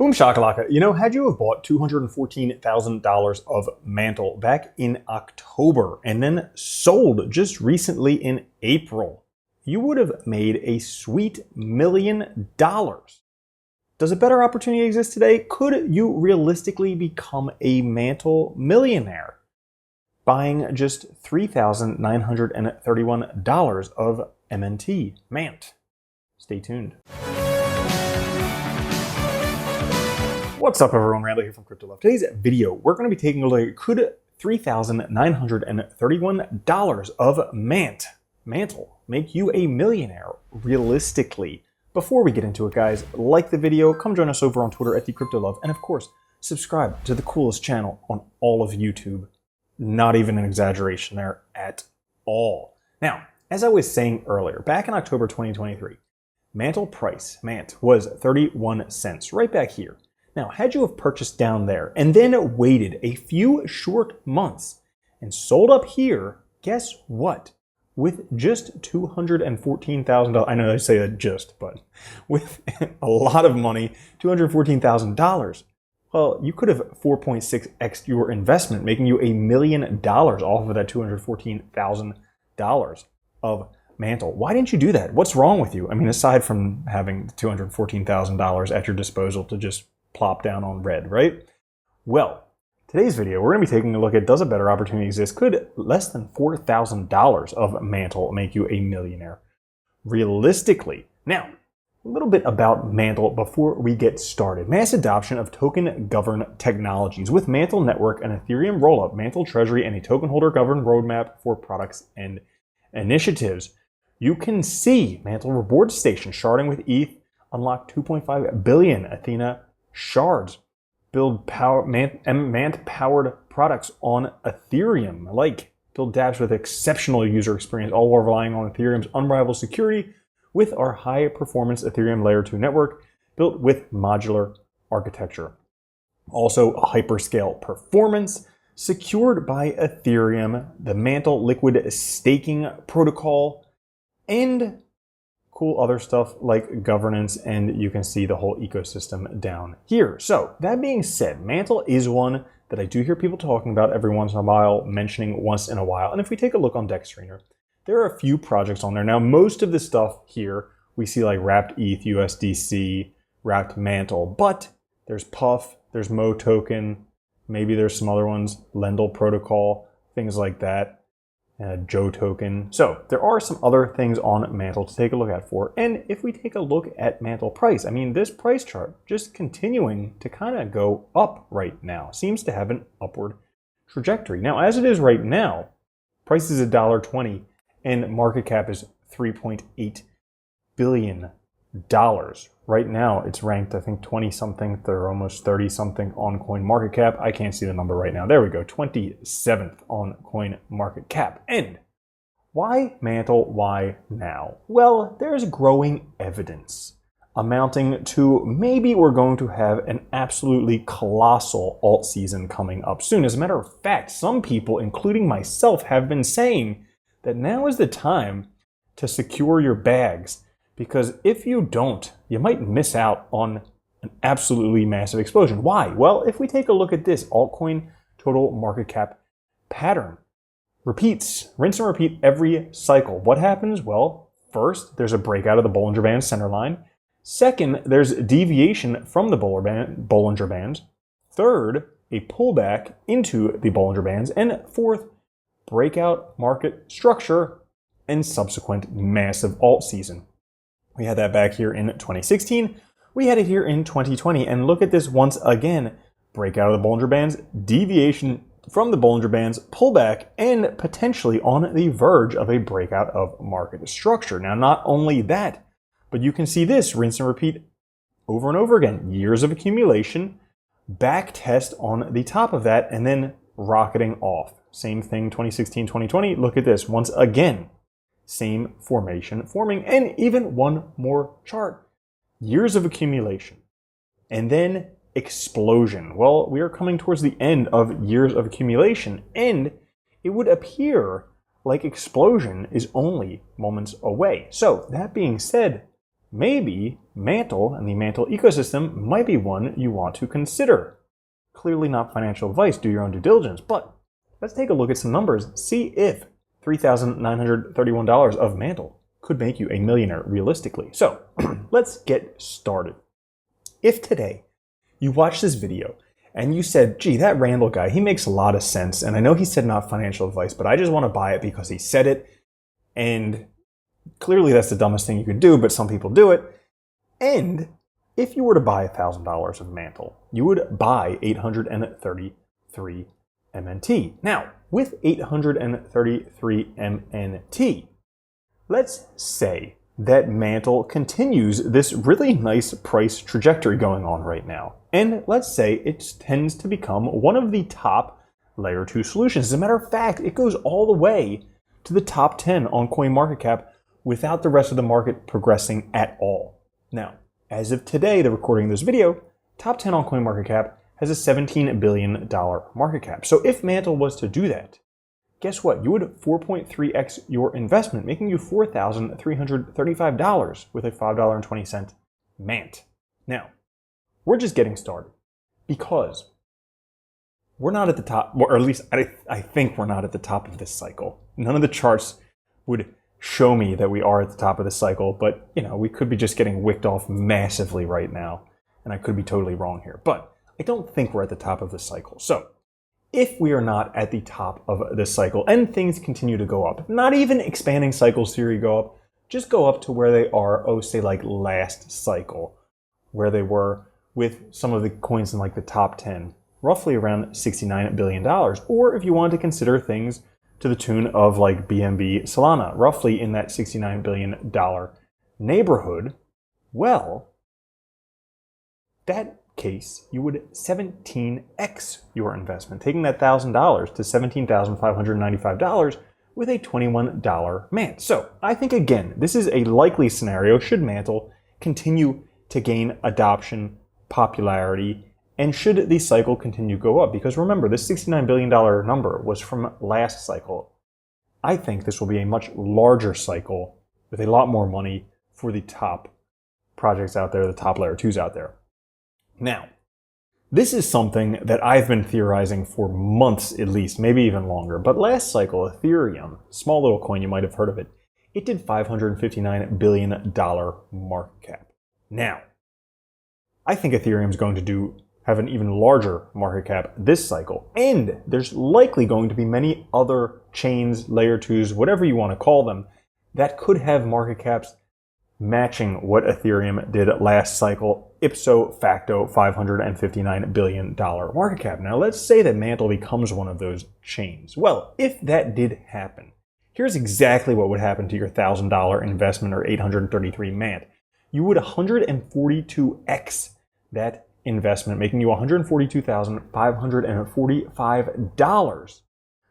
Boom shakalaka. You know, had you have bought $214,000 of Mantle back in October and then sold just recently in April, you would have made a sweet $1 million. Does a better opportunity exist today? Could you realistically become a Mantle millionaire buying just $3,931 of MNT, MANT? Stay tuned. What's up, everyone? Randall here from Crypto Love. Today's video, we're going to be taking a look at could $3,931 of Mantle make you a millionaire realistically? Before we get into it, guys, like the video, come join us over on Twitter at @CryptoLove, and of course, subscribe to the coolest channel on all of YouTube. Not even an exaggeration there at all. Now, as I was saying earlier, back in October 2023, Mantle price, MANT, was 31 cents, right back here. Now, had you have purchased down there and then waited a few short months and sold up here, guess what? With just $214,000, I know I say that just, but with a lot of money, $214,000, well, you could have 4.6x your investment, making you $1 million off of that $214,000 of Mantle. Why didn't you do that? What's wrong with you? I mean, aside from having $214,000 at your disposal to just plop down on red, right? Well, today's video, we're going to be taking a look at, does a better opportunity exist? Could less than $4,000 of Mantle make you a millionaire realistically? Now, a little bit about Mantle before we get started. Mass adoption of token-governed technologies. With Mantle Network, an Ethereum rollup, Mantle Treasury, and a token holder-governed roadmap for products and initiatives. You can see Mantle Reward Station starting with ETH, unlock 2.5 billion Athena shards, build MANT-powered products on Ethereum, like build dApps with exceptional user experience, all while relying on Ethereum's unrivaled security with our high-performance Ethereum Layer 2 network built with modular architecture. Also, hyperscale performance secured by Ethereum, the Mantle liquid staking protocol, and cool other stuff like governance, and you can see the whole ecosystem down here. So that being said, Mantle is one that I do hear people talking about every once in a while, mentioning once in a while. And if we take a look on DexScreener, there are a few projects on there. Now, most of the stuff here, we see like wrapped ETH, USDC, wrapped Mantle, but there's Puff, there's Mo Token, maybe there's some other ones, Lendl Protocol, things like that. Joe token. So there are some other things on Mantle to take a look at for. And if we take a look at Mantle price, I mean, this price chart just continuing to kind of go up right now. Seems to have an upward trajectory. Now, as it is right now, price is $1.20 and market cap is $3.8 billion. Right now, it's ranked, I think, 20-something. They're almost 30-something on coin market cap. I can't see the number right now. There we go, 27th on coin market cap. And why Mantle? Why now? Well, there's growing evidence amounting to maybe we're going to have an absolutely colossal alt season coming up soon. As a matter of fact, some people, including myself, have been saying that now is the time to secure your bags. Because if you don't, you might miss out on an absolutely massive explosion. Why? Well, if we take a look at this altcoin total market cap pattern, repeats, rinse and repeat every cycle. What happens? Well, first, there's a breakout of the Bollinger Band center line. Second, there's deviation from the Bollinger Bands. Third, a pullback into the Bollinger Bands. And fourth, breakout market structure and subsequent massive alt season. We had that back here in 2016. We had it here in 2020. And look at this once again. Breakout of the Bollinger Bands, deviation from the Bollinger Bands, pullback, and potentially on the verge of a breakout of market structure. Now, not only that, but you can see this rinse and repeat over and over again. Years of accumulation, back test on the top of that, and then rocketing off. Same thing, 2016, 2020. Look at this once again. Same formation forming, and even one more chart. Years of accumulation. And then explosion. Well, we are coming towards the end of years of accumulation, and it would appear like explosion is only moments away. So that being said, maybe Mantle and the Mantle ecosystem might be one you want to consider. Clearly not financial advice, do your own due diligence, but let's take a look at some numbers, see if $3,931 of Mantle could make you a millionaire realistically. So let's get started. If today you watch this video and you said, gee, that Randall guy, he makes a lot of sense, and I know he said not financial advice, but I just want to buy it because he said it, and clearly that's the dumbest thing you could do, but some people do it. And if you were to buy $1,000 of Mantle, you would buy 833 MNT. Now, with 833 MNT, let's say that Mantle continues this really nice price trajectory going on right now. And let's say it tends to become one of the top layer 2 solutions. As a matter of fact, it goes all the way to the top 10 on CoinMarketCap without the rest of the market progressing at all. Now, as of today, the recording of this video, top 10 on CoinMarketCap has a $17 billion market cap. So if Mantle was to do that, guess what? You would 4.3x your investment, making you $4,335 with a $5.20 MANT. Now, we're just getting started because we're not at the top, or at least I think we're not at the top of this cycle. None of the charts would show me that we are at the top of the cycle, but we could be just getting wicked off massively right now, and I could be totally wrong here, but I don't think we're at the top of the cycle. So if we are not at the top of this cycle and things continue to go up, not even expanding cycles theory go up, just go up to where they are, say like last cycle, where they were with some of the coins in like the top 10, roughly around $69 billion. Or if you want to consider things to the tune of like BNB Solana, roughly in that $69 billion neighborhood, well, that case, you would 17x your investment, taking that $1,000 to $17,595 with a $21 MANT. So I think, again, this is a likely scenario should Mantle continue to gain adoption, popularity, and should the cycle continue to go up. Because remember, this $69 billion number was from last cycle. I think this will be a much larger cycle with a lot more money for the top projects out there, the top layer 2s out there. Now, this is something that I've been theorizing for months at least, maybe even longer. But last cycle, Ethereum, small little coin, you might have heard of it, it did $559 billion market cap. Now, I think Ethereum is going to have an even larger market cap this cycle. And there's likely going to be many other chains, layer 2s, whatever you want to call them, that could have market caps matching what Ethereum did last cycle, ipso facto $559 billion market cap. Now let's say that Mantle becomes one of those chains. Well, if that did happen, here's exactly what would happen to your $1,000 investment or 833 MANT. You would 142x that investment, making you $142,545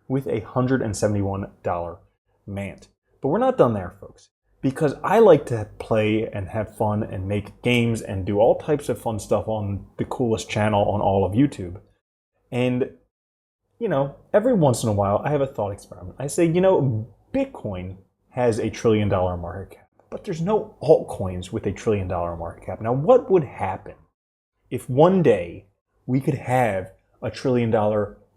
with a $171 MANT. But we're not done there, folks. Because I like to play and have fun and make games and do all types of fun stuff on the coolest channel on all of YouTube. And, every once in a while I have a thought experiment. I say, Bitcoin has $1 trillion market cap, but there's no altcoins with $1 trillion market cap. Now, what would happen if one day we could have $1 trillion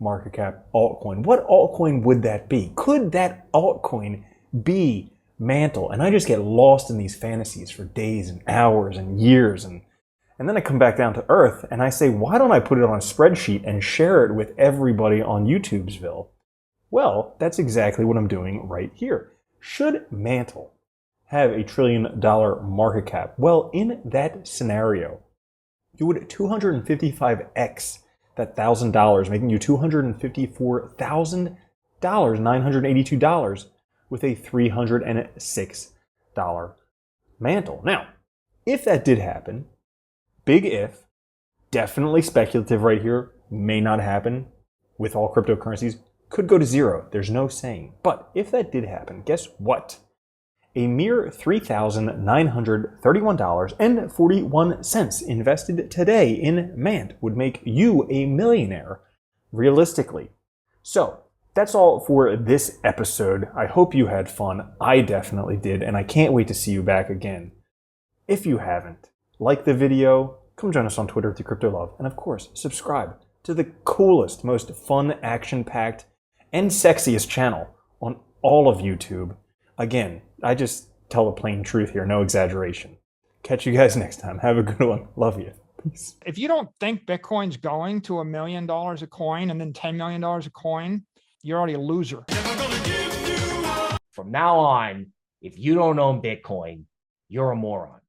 market cap altcoin? What altcoin would that be? Could that altcoin be Mantle? And I just get lost in these fantasies for days and hours and years, and then I come back down to earth and I say, why don't I put it on a spreadsheet and share it with everybody on YouTubesville? Well, that's exactly what I'm doing right here. Should Mantle have $1 trillion market cap? Well, in that scenario, you would 255x that $1,000, making you $254,982 with a $306 Mantle. Now, if that did happen, big if, definitely speculative right here, may not happen with all cryptocurrencies, could go to zero. There's no saying. But if that did happen, guess what? A mere $3,931.41 invested today in MANT would make you a millionaire, realistically. So, that's all for this episode. I hope you had fun. I definitely did, and I can't wait to see you back again. If you haven't, like the video, come join us on Twitter at @CryptoLove, and of course, subscribe to the coolest, most fun, action-packed, and sexiest channel on all of YouTube. Again, I just tell the plain truth here, no exaggeration. Catch you guys next time. Have a good one. Love you. Peace. If you don't think Bitcoin's going to $1 million a coin and then $10 million a coin, you're already a loser. From now on, if you don't own Bitcoin, you're a moron.